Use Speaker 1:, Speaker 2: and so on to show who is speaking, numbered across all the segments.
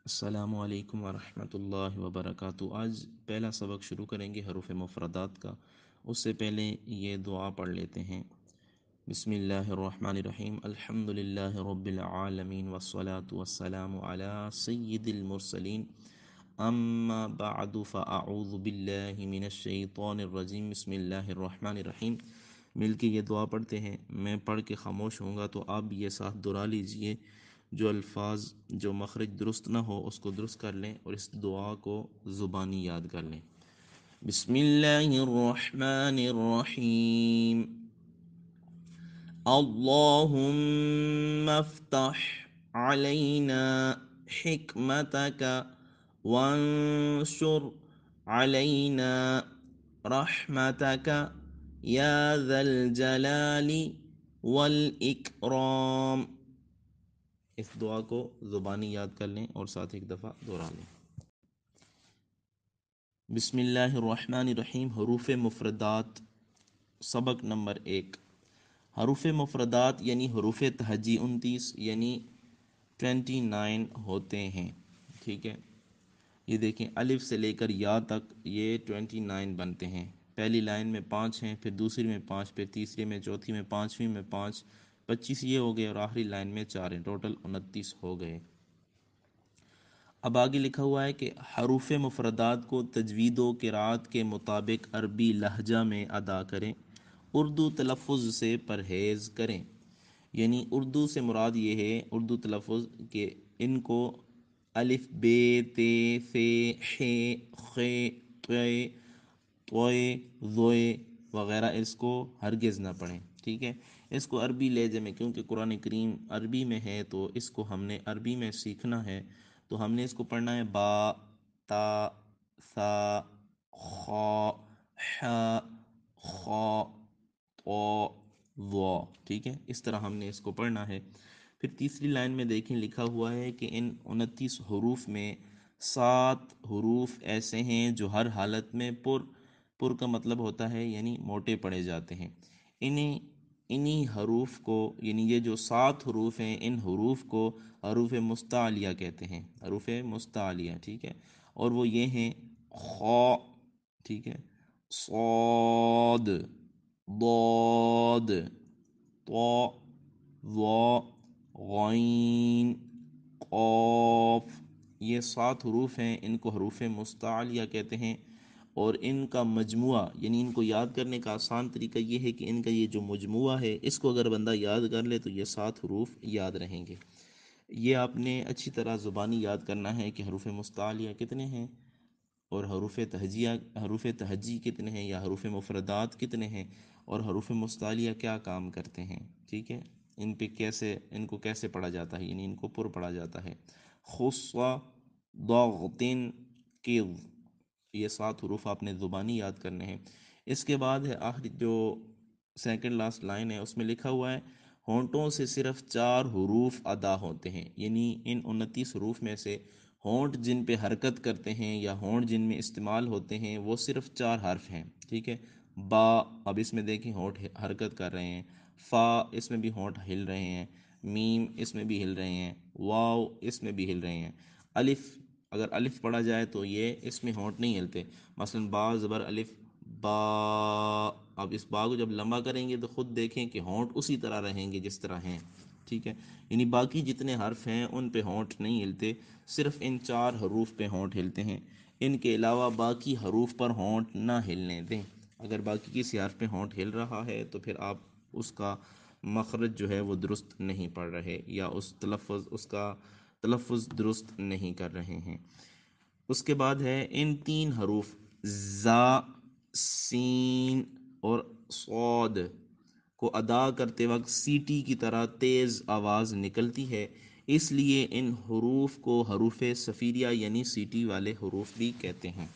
Speaker 1: السلام علیکم ورحمۃ اللہ وبرکاتہ۔ آج پہلا سبق شروع کریں گے حروف مفردات کا۔ اس سے پہلے یہ دعا پڑھ لیتے ہیں۔ بسم اللہ الرحمن الرحیم، الحمد للہ رب العالمین والصلاة والسلام علی سید المرسلین، اما بعد فاعوذ باللہ من الشیطان الرجیم، بسم اللہ الرحمن الرحیم۔ مل کے یہ دعا پڑھتے ہیں، میں پڑھ کے خاموش ہوں گا تو آپ بھی یہ ساتھ دہرا لیجئے۔ جو الفاظ جو مخرج درست نہ ہو اس کو درست کر لیں اور اس دعا کو زبانی یاد کر لیں۔ بسم اللہ الرحمن الرحیم، اللہم افتح علینا حکمتک وانشر علینا رحمتک یا ذا الجلال والاکرام۔ اس دعا کو زبانی یاد کر لیں اور ساتھ ایک دفعہ دہرا لیں۔ بسم اللہ الرحمن الرحیم، حروف مفردات، سبق نمبر 1۔ حروف مفردات یعنی حروف تہجی 29 یعنی 29 ہوتے ہیں، ٹھیک ہے۔ یہ دیکھیں الف سے لے کر یا تک یہ 29 بنتے ہیں۔ پہلی لائن میں 5 ہیں، پھر دوسری میں 5، پھر تیسری میں، چوتھی میں، پانچویں میں 5، 25 یہ ہو گئے اور آخری لائن میں 4 ہیں، ٹوٹل 29 ہو گئے۔ اب آگے لکھا ہوا ہے کہ حروف مفردات کو تجوید و قرات کے مطابق عربی لہجہ میں ادا کریں، اردو تلفظ سے پرہیز کریں۔ یعنی اردو سے مراد یہ ہے، اردو تلفظ کہ ان کو الف ب ت ث ح خ ط طوئ ضوئ وغیرہ اس کو ہرگز نہ پڑھیں، ٹھیک ہے۔ اس کو عربی لہجے میں، کیونکہ قرآن کریم عربی میں ہے تو اس کو ہم نے عربی میں سیکھنا ہے، تو ہم نے اس کو پڑھنا ہے با تا ثا خ ح خ طو ض، ٹھیک ہے۔ اس طرح ہم نے اس کو پڑھنا ہے۔ پھر تیسری لائن میں دیکھیں لکھا ہوا ہے کہ ان 29 حروف میں 7 حروف ایسے ہیں جو ہر حالت میں پر کا مطلب ہوتا ہے یعنی موٹے پڑھے جاتے ہیں۔ انہی حروف کو، یعنی یہ جو 7 حروف ہیں، ان حروف کو حروف مستعلیہ کہتے ہیں، حروف مستعلیہ، ٹھیک ہے۔ اور وہ یہ ہیں خ، ٹھیک ہے، صاد، ضاد، طا، ظا، غین، قاف۔ یہ 7 حروف ہیں، ان کو حروف مستعلیہ کہتے ہیں۔ اور ان کا مجموعہ، یعنی ان کو یاد کرنے کا آسان طریقہ یہ ہے کہ ان کا یہ جو مجموعہ ہے اس کو اگر بندہ یاد کر لے تو یہ 7 حروف یاد رہیں گے۔ یہ آپ نے اچھی طرح زبانی یاد کرنا ہے کہ حروف مستعلیہ کتنے ہیں اور حروف تہجی کتنے ہیں، یا حروف مفردات کتنے ہیں، اور حروف مستعلیہ کیا کام کرتے ہیں، ٹھیک ہے۔ ان کو کیسے پڑھا جاتا ہے، یعنی ان کو پر پڑھا جاتا ہے۔ خص ضغط قض، یہ 7 حروف آپ نے زبانی یاد کرنے ہیں۔ اس کے بعد ہے آخری جو سیکنڈ لاسٹ لائن ہے، اس میں لکھا ہوا ہے ہونٹوں سے صرف 4 حروف ادا ہوتے ہیں، یعنی ان 29 حروف میں سے ہونٹ جن پہ حرکت کرتے ہیں یا ہونٹ جن میں استعمال ہوتے ہیں وہ صرف 4 حرف ہیں، ٹھیک ہے۔ با، اب اس میں دیکھیں ہونٹ حرکت کر رہے ہیں۔ فا، اس میں بھی ہونٹ ہل رہے ہیں۔ میم، اس میں بھی ہل رہے ہیں۔ واو، اس میں بھی ہل رہے ہیں۔ الف، اگر الف پڑھا جائے تو یہ اس میں ہونٹ نہیں ہلتے، مثلا با زبر الف با۔ اب اس با کو جب لمبا کریں گے تو خود دیکھیں کہ ہونٹ اسی طرح رہیں گے جس طرح ہیں، ٹھیک ہے۔ یعنی باقی جتنے حرف ہیں ان پہ ہونٹ نہیں ہلتے، صرف ان 4 حروف پہ ہونٹ ہلتے ہیں۔ ان کے علاوہ باقی حروف پر ہونٹ نہ ہلنے دیں۔ اگر باقی کسی حرف پہ ہونٹ ہل رہا ہے تو پھر آپ اس کا مخرج جو ہے وہ درست نہیں پڑھ رہے، یا اس کا تلفظ درست نہیں کر رہے ہیں۔ اس کے بعد ہے ان 3 حروف زا، سین اور صاد کو ادا کرتے وقت سیٹی کی طرح تیز آواز نکلتی ہے، اس لیے ان حروف کو حروف صفیریہ یعنی سیٹی والے حروف بھی کہتے ہیں۔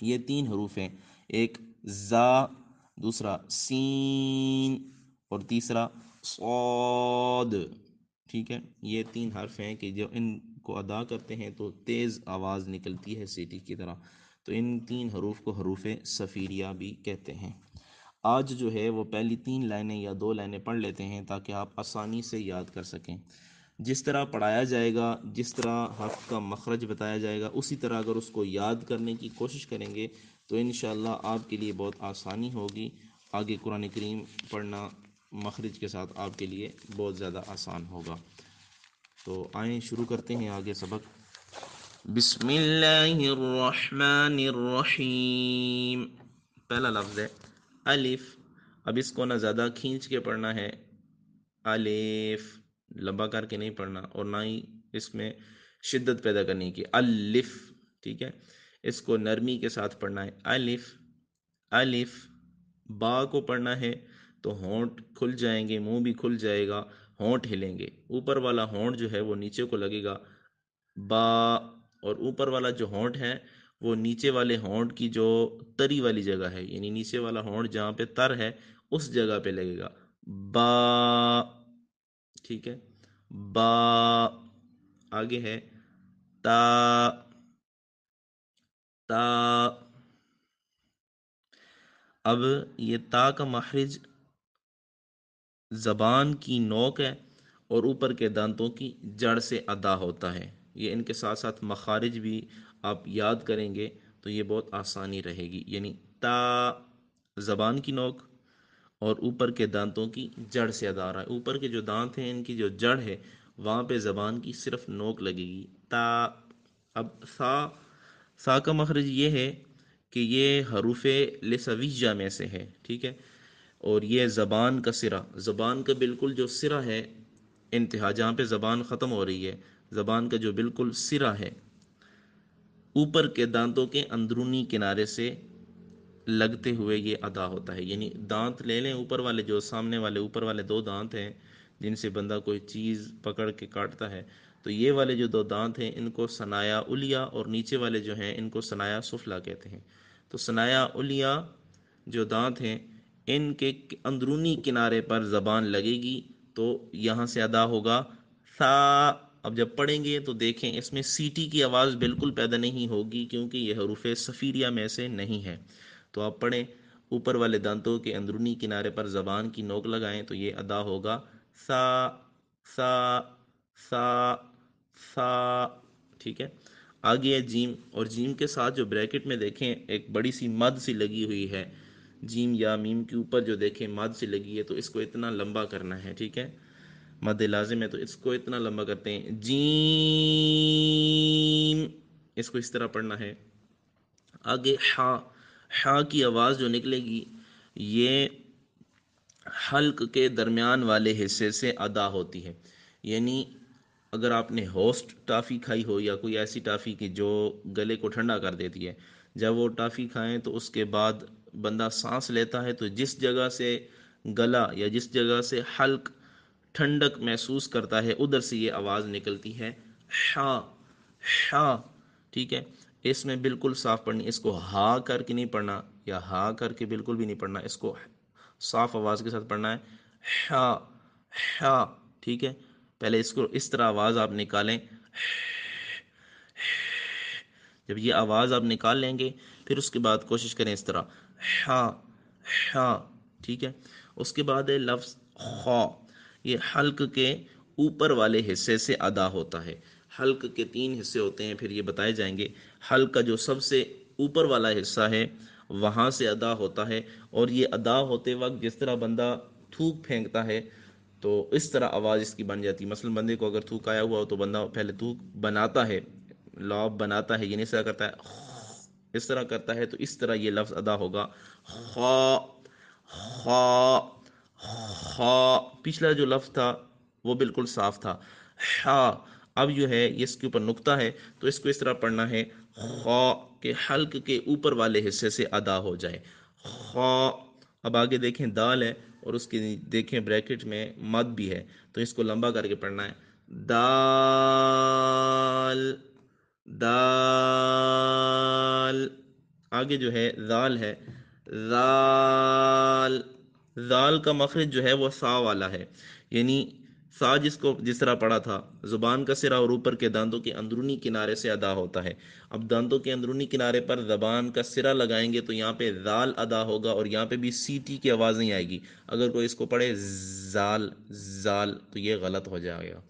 Speaker 1: یہ 3 حروف ہیں، ایک زا، دوسرا سین اور تیسرا صاد، ٹھیک ہے۔ یہ 3 حرف ہیں کہ جو ان کو ادا کرتے ہیں تو تیز آواز نکلتی ہے سیٹی کی طرح، تو ان 3 حروف کو حروف صفیریہ بھی کہتے ہیں۔ آج جو ہے وہ پہلی 3 لائنیں یا 2 لائنیں پڑھ لیتے ہیں تاکہ آپ آسانی سے یاد کر سکیں۔ جس طرح پڑھایا جائے گا، جس طرح حرف کا مخرج بتایا جائے گا، اسی طرح اگر اس کو یاد کرنے کی کوشش کریں گے تو انشاءاللہ آپ کے لیے بہت آسانی ہوگی، آگے قرآن کریم پڑھنا مخرج کے ساتھ آپ کے لیے بہت زیادہ آسان ہوگا۔ تو آئیں شروع کرتے ہیں آگے سبق۔ بسم اللہ الرحمن الرحیم، پہلا لفظ ہے الف۔ اب اس کو نہ زیادہ کھینچ کے پڑھنا ہے، الف لمبا کر کے نہیں پڑھنا، اور نہ ہی اس میں شدت پیدا کرنی کی الف، ٹھیک ہے؟ اس کو نرمی کے ساتھ پڑھنا ہے، الف الف۔ با کو پڑھنا ہے تو ہونٹ کھل جائیں گے، منہ بھی کھل جائے گا، ہونٹ ہلیں گے، اوپر والا ہونٹ جو ہے وہ نیچے کو لگے گا، با، اور اوپر والا جو ہونٹ ہے وہ نیچے والے ہونٹ کی جو تری والی جگہ ہے، یعنی نیچے والا ہونٹ جہاں پہ تر ہے اس جگہ پہ لگے گا، با، ٹھیک ہے؟ با۔ آگے ہے تا، تا۔ اب یہ تا کا مخرج زبان کی نوک ہے اور اوپر کے دانتوں کی جڑ سے ادا ہوتا ہے، یہ ان کے ساتھ ساتھ مخارج بھی آپ یاد کریں گے تو یہ بہت آسانی رہے گی، یعنی تا زبان کی نوک اور اوپر کے دانتوں کی جڑ سے ادا رہا ہے، اوپر کے جو دانت ہیں ان کی جو جڑ ہے وہاں پہ زبان کی صرف نوک لگے گی، تا۔ اب سا، سا کا مخرج یہ ہے کہ یہ حروف لسویہ میں سے ہے، ٹھیک ہے؟ اور یہ زبان کا سرا، زبان کا بالکل جو سرا ہے، انتہا جہاں پہ زبان ختم ہو رہی ہے، زبان کا جو بالکل سرا ہے، اوپر کے دانتوں کے اندرونی کنارے سے لگتے ہوئے یہ ادا ہوتا ہے، یعنی دانت لے لیں اوپر والے، جو سامنے والے اوپر والے دو دانت ہیں جن سے بندہ کوئی چیز پکڑ کے کاٹتا ہے، تو یہ والے جو دو دانت ہیں ان کو ثنایا علیا، اور نیچے والے جو ہیں ان کو ثنایا سفلا کہتے ہیں۔ تو ثنایا علیا جو دانت ہیں ان کے اندرونی کنارے پر زبان لگے گی تو یہاں سے ادا ہوگا سا۔ اب جب پڑھیں گے تو دیکھیں اس میں سیٹی کی آواز بالکل پیدا نہیں ہوگی کیونکہ یہ حروف صفیریہ میں سے نہیں ہے، تو آپ پڑھیں اوپر والے دانتوں کے اندرونی کنارے پر زبان کی نوک لگائیں تو یہ ادا ہوگا سا، سا، سا، سا، ٹھیک ہے؟ آگے ہے جیم، اور جیم کے ساتھ جو بریکٹ میں دیکھیں ایک بڑی سی مد سی لگی ہوئی ہے، جیم یا میم کے اوپر جو دیکھیں مد سی لگی ہے تو اس کو اتنا لمبا کرنا ہے، ٹھیک ہے؟ مد لازم ہے تو اس کو اتنا لمبا کرتے ہیں، جیم، اس کو اس طرح پڑھنا ہے۔ آگے ہا، ہا کی آواز جو نکلے گی یہ حلق کے درمیان والے حصے سے ادا ہوتی ہے، یعنی اگر آپ نے ہوسٹ ٹافی کھائی ہو یا کوئی ایسی ٹافی کی جو گلے کو ٹھنڈا کر دیتی ہے، جب وہ ٹافی کھائیں تو اس کے بعد بندہ سانس لیتا ہے تو جس جگہ سے گلا یا جس جگہ سے حلق ٹھنڈک محسوس کرتا ہے ادھر سے یہ آواز نکلتی ہے ہا، ہا، ٹھیک ہے؟ اس میں بالکل صاف پڑھنی، اس کو ہا کر کے نہیں پڑھنا یا ہا کر کے بالکل بھی نہیں پڑھنا، اس کو صاف آواز کے ساتھ پڑھنا ہے ہا، ہا، ٹھیک ہے؟ پہلے اس کو اس طرح آواز آپ نکالیں، جب یہ آواز آپ نکال لیں گے پھر اس کے بعد کوشش کریں اس طرح ہا، ہا، ٹھیک ہے؟ اس کے بعد ہے لفظ خا، یہ حلق کے اوپر والے حصے سے ادا ہوتا ہے، حلق کے تین حصے ہوتے ہیں پھر یہ بتائے جائیں گے، حلق کا جو سب سے اوپر والا حصہ ہے وہاں سے ادا ہوتا ہے، اور یہ ادا ہوتے وقت جس طرح بندہ تھوک پھینکتا ہے تو اس طرح آواز اس کی بن جاتی ہے، مثلا بندے کو اگر تھوک آیا ہوا ہو تو بندہ پہلے تھوک بناتا ہے، لاب بناتا ہے، یعنی اس طرح کرتا ہے، اس طرح کرتا ہے تو اس طرح یہ لفظ ادا ہوگا خا، خا، خا۔ پچھلا جو لفظ تھا وہ بالکل صاف تھا ہا، اب جو ہے اس کے اوپر نقطہ ہے تو اس کو اس طرح پڑھنا ہے خا، کے حلق کے اوپر والے حصے سے ادا ہو جائے خا۔ اب آگے دیکھیں دال ہے اور اس کی دیکھیں بریکٹ میں مد بھی ہے تو اس کو لمبا کر کے پڑھنا ہے دال، دال۔ آگے جو ہے ذال ہے، ذال، ذال کا مخرج جو ہے وہ سا والا ہے، یعنی سا جس کو جس طرح پڑھا تھا زبان کا سرا اور اوپر کے دانتوں کے اندرونی کنارے سے ادا ہوتا ہے، اب دانتوں کے اندرونی کنارے پر زبان کا سرا لگائیں گے تو یہاں پہ ذال ادا ہوگا اور یہاں پہ بھی سی ٹی کی آواز نہیں آئے گی، اگر کوئی اس کو پڑھے زال، زال تو یہ غلط ہو جائے گا،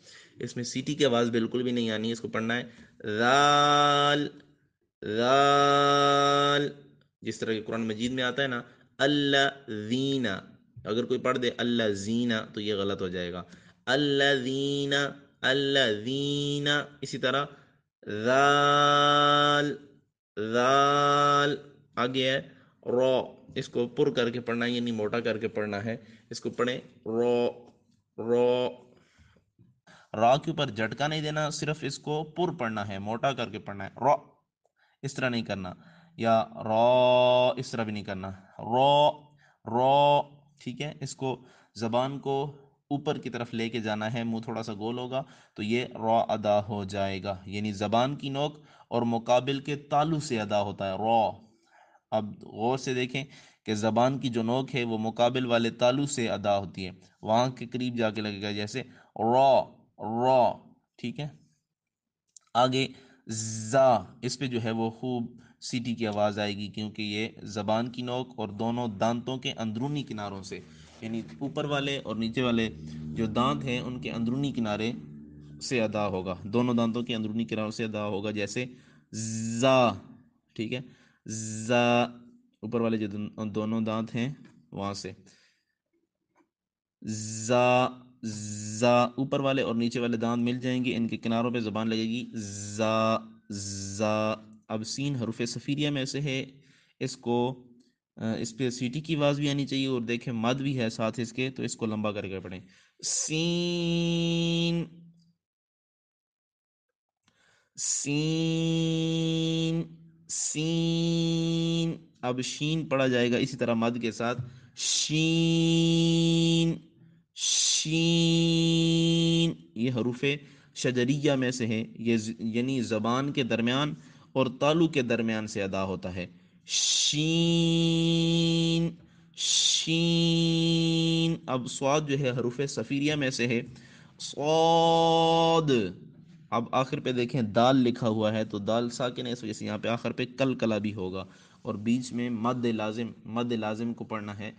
Speaker 1: اس میں سیٹی کی آواز بالکل بھی نہیں آنی ہے. اس کو پڑھنا ہے ذال ذال، جس طرح کہ قرآن مجید میں آتا ہے نا الذین. اگر کوئی پڑھ دے الذین تو یہ غلط ہو جائے گا. الذین الذین. اسی طرح ذال ذال. آگے ہے رو، اس کو پر کر کے پڑھنا ہے، یعنی موٹا کر کے پڑھنا ہے. اس کو پڑھیں رو رو. را کے اوپر جھٹکا نہیں دینا، صرف اس کو پر پڑھنا ہے، موٹا کر کے پڑھنا ہے. رو اس طرح نہیں کرنا، یا رو اس طرح بھی نہیں کرنا. رو رو. ٹھیک ہے، اس کو زبان کو اوپر کی طرف لے کے جانا ہے، منہ تھوڑا سا گول ہوگا تو یہ رو ادا ہو جائے گا. یعنی زبان کی نوک اور مقابل کے تالو سے ادا ہوتا ہے رو. اب غور سے دیکھیں کہ زبان کی جو نوک ہے وہ مقابل والے تالو سے ادا ہوتی ہے، وہاں کے قریب جا کے لگے گا، جیسے رو رو. ٹھیک ہے. آگے زا، اس پہ جو ہے وہ خوب سیٹی کی آواز آئے گی، کیونکہ یہ زبان کی نوک اور دونوں دانتوں کے اندرونی کناروں سے، یعنی اوپر والے اور نیچے والے جو دانت ہیں ان کے اندرونی کنارے سے ادا ہوگا، دونوں دانتوں کے اندرونی کناروں سے ادا ہوگا، جیسے زا. ٹھیک ہے. زا، اوپر والے جو دونوں دانت ہیں وہاں سے. زا زا، اوپر والے اور نیچے والے دانت مل جائیں گے، ان کے کناروں پہ زبان لگے گی زا زا. اب سین حروف صفیریہ میں سے ہے، اس کو اس پہ سیٹی کی آواز بھی آنی چاہیے، اور دیکھیں مد بھی ہے ساتھ اس کے، تو اس کو لمبا کر کے پڑھیں سین سین سین. اب شین پڑھا جائے گا اسی طرح مد کے ساتھ، شین شین. یہ حروف شجریہ میں سے ہے، یہ یعنی زبان کے درمیان اور تالو کے درمیان سے ادا ہوتا ہے. شین شین. اب صاد جو ہے حروف صفیریہ میں سے ہے، صاد. اب آخر پہ دیکھیں دال لکھا ہوا ہے، تو دال ساکن ہے، اس وجہ سے یہاں پہ آخر پہ کلکلا بھی ہوگا، اور بیچ میں مد لازم کو پڑھنا ہے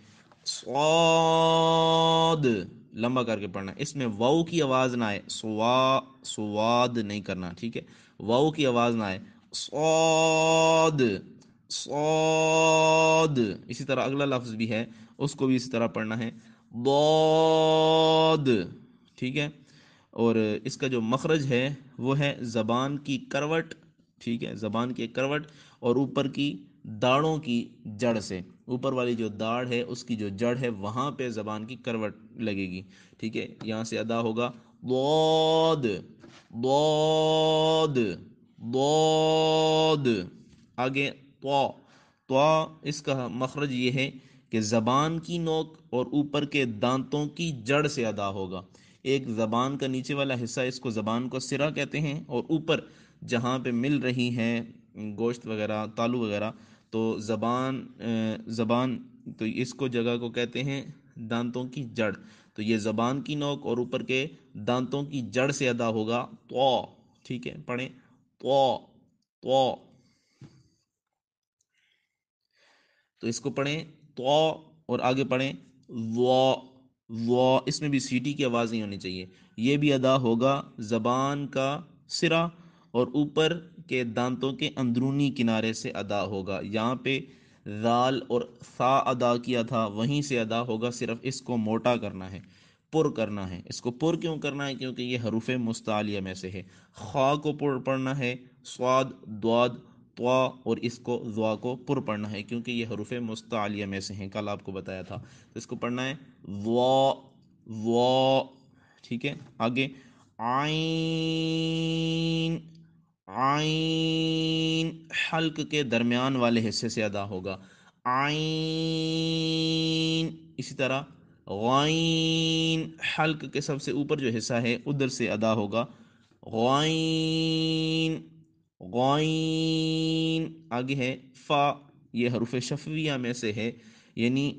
Speaker 1: صاد، لمبا کر کے پڑھنا ہے. اس میں واو کی آواز نہ آئے، سواد نہیں کرنا. ٹھیک ہے، واو کی آواز نہ آئے، صاد صاد. اسی طرح اگلا لفظ بھی ہے، اس کو بھی اسی طرح پڑھنا ہے ضاد. ٹھیک ہے. اور اس کا جو مخرج ہے وہ ہے زبان کی کروٹ. ٹھیک ہے، زبان کی ایک کروٹ اور اوپر کی داڑھوں کی جڑ سے، اوپر والی جو داڑھ ہے اس کی جو جڑ ہے وہاں پہ زبان کی کروٹ لگے گی. ٹھیک ہے، یہاں سے ادا ہوگا ضاد ضاد ضاد. آگے طا. طا، اس کا مخرج یہ ہے کہ زبان کی نوک اور اوپر کے دانتوں کی جڑ سے ادا ہوگا. ایک زبان کا نیچے والا حصہ، اس کو زبان کو سرا کہتے ہیں، اور اوپر جہاں پہ مل رہی ہیں گوشت وغیرہ تالو وغیرہ، تو زبان تو اس کو جگہ کو کہتے ہیں دانتوں کی جڑ. تو یہ زبان کی نوک اور اوپر کے دانتوں کی جڑ سے ادا ہوگا طا. ٹھیک ہے، پڑھیں طا طا. تو اس کو پڑھیں طا، اور آگے پڑھیں وا وا. اس میں بھی سیٹی کی آواز نہیں ہونی چاہیے، یہ بھی ادا ہوگا زبان کا سرا اور اوپر کے دانتوں کے اندرونی کنارے سے ادا ہوگا. یہاں پہ ذال اور ثا ادا کیا تھا، وہیں سے ادا ہوگا، صرف اس کو موٹا کرنا ہے، پر کرنا ہے. اس کو پر کیوں کرنا ہے؟ کیونکہ یہ حروف مستعلیہ میں سے ہے. خا کو پر پڑھنا ہے، صاد ضاد طا، اور اس کو ذا کو پر پڑھنا ہے، کیونکہ یہ حروف مستعلیہ میں سے ہیں، کل آپ کو بتایا تھا. تو اس کو پڑھنا ہے وا وا. ٹھیک ہے. آگے عین عین، حلق کے درمیان والے حصے سے ادا ہوگا عین. اسی طرح غائن، حلق کے سب سے اوپر جو حصہ ہے ادھر سے ادا ہوگا غائن غائن. آگے ہے فا، یہ حروف شفویہ میں سے ہے، یعنی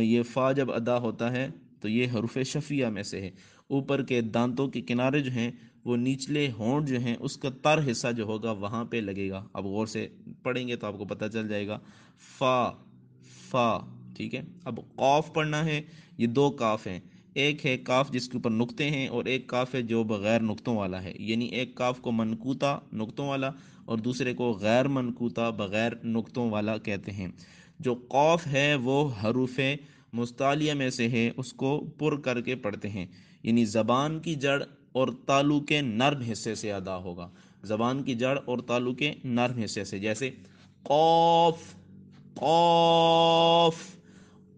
Speaker 1: یہ فا جب ادا ہوتا ہے تو یہ حروف شفیہ میں سے ہے. اوپر کے دانتوں کے کنارے جو ہیں وہ نچلے ہونٹ جو ہیں اس کا تر حصہ جو ہوگا وہاں پہ لگے گا. اب غور سے پڑھیں گے تو آپ کو پتہ چل جائے گا فا فا. ٹھیک ہے. اب قاف پڑھنا ہے، یہ دو کاف ہیں، ایک ہے کاف جس کے اوپر نقطے ہیں، اور ایک کاف ہے جو بغیر نقطوں والا ہے، یعنی ایک کاف کو منقوطہ نقطوں والا اور دوسرے کو غیر منقوطہ بغیر نقطوں والا کہتے ہیں۔ جو قوف ہے وہ حروف مستعلیہ میں سے ہے، اس کو پر کر کے پڑھتے ہیں، یعنی زبان کی جڑ اور تالو کے نرم حصے سے ادا ہوگا، زبان کی جڑ اور تالو کے نرم حصے سے، جیسے قوف قوف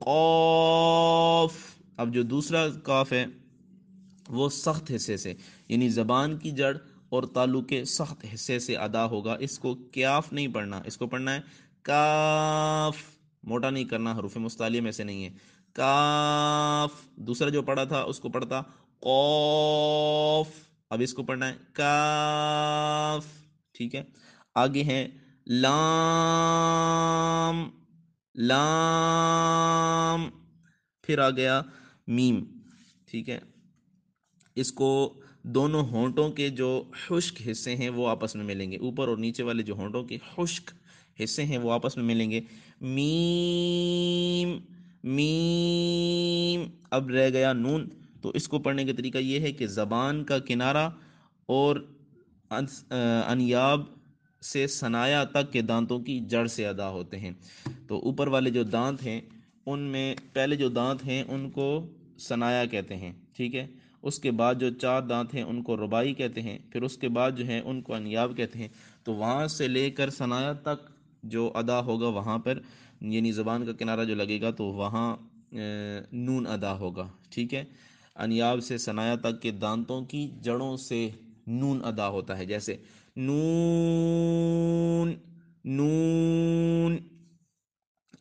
Speaker 1: قوف۔ اب جو دوسرا کاف ہے وہ سخت حصے سے، یعنی زبان کی جڑ اور تالو کے سخت حصے سے ادا ہوگا، اس کو کیاف نہیں پڑھنا، اس کو پڑھنا ہے کاف، موٹا نہیں کرنا، حروف مستعلیہ میں سے نہیں ہے، کاف۔ دوسرا جو پڑھا تھا اس کو پڑھتا قوف، اب اس کو پڑھنا ہے کاف، ٹھیک ہے۔ آگے ہے لام، لام، پھر آ گیا میم، ٹھیک ہے۔ اس کو دونوں ہونٹوں کے جو خشک حصے ہیں وہ آپس میں ملیں گے، اوپر اور نیچے والے جو ہونٹوں کے خشک حصے ہیں وہ آپس میں ملیں گے، میم میم۔ اب رہ گیا نون، تو اس کو پڑھنے کا طریقہ یہ ہے کہ زبان کا کنارہ اور انیاب سے ثنایا تک کے دانتوں کی جڑ سے ادا ہوتے ہیں۔ تو اوپر والے جو دانت ہیں ان میں پہلے جو دانت ہیں ان کو ثنایا کہتے ہیں، ٹھیک ہے۔ اس کے بعد جو چار دانت ہیں ان کو رباعی کہتے ہیں، پھر اس کے بعد جو ہیں ان کو انیاب کہتے ہیں۔ تو وہاں سے لے کر ثنایا تک جو ادا ہوگا وہاں پر، یعنی زبان کا کنارہ جو لگے گا تو وہاں نون ادا ہوگا، ٹھیک ہے۔ انیاب سے ثنایا تک کے دانتوں کی جڑوں سے نون ادا ہوتا ہے، جیسے نون نون۔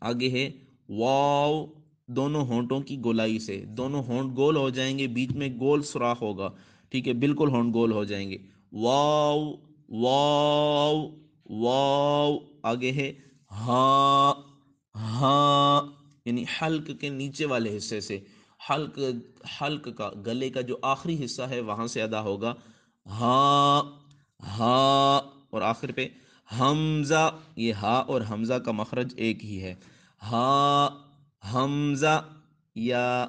Speaker 1: آگے ہے واو، دونوں ہونٹوں کی گولائی سے، دونوں ہونٹ گول ہو جائیں گے، بیچ میں گول سوراخ ہوگا، ٹھیک ہے، بالکل ہونٹ گول ہو جائیں گے، واو واو واو۔ آگے ہے ہاں، ہاں، یعنی حلق کے نیچے والے حصے سے، حلق حلق کا گلے کا جو آخری حصہ ہے وہاں سے ادا ہوگا، ہاں ہاں۔ اور آخر پہ حمزہ، یہ ہا اور حمزہ کا مخرج ایک ہی ہے، ہا حمزہ، یا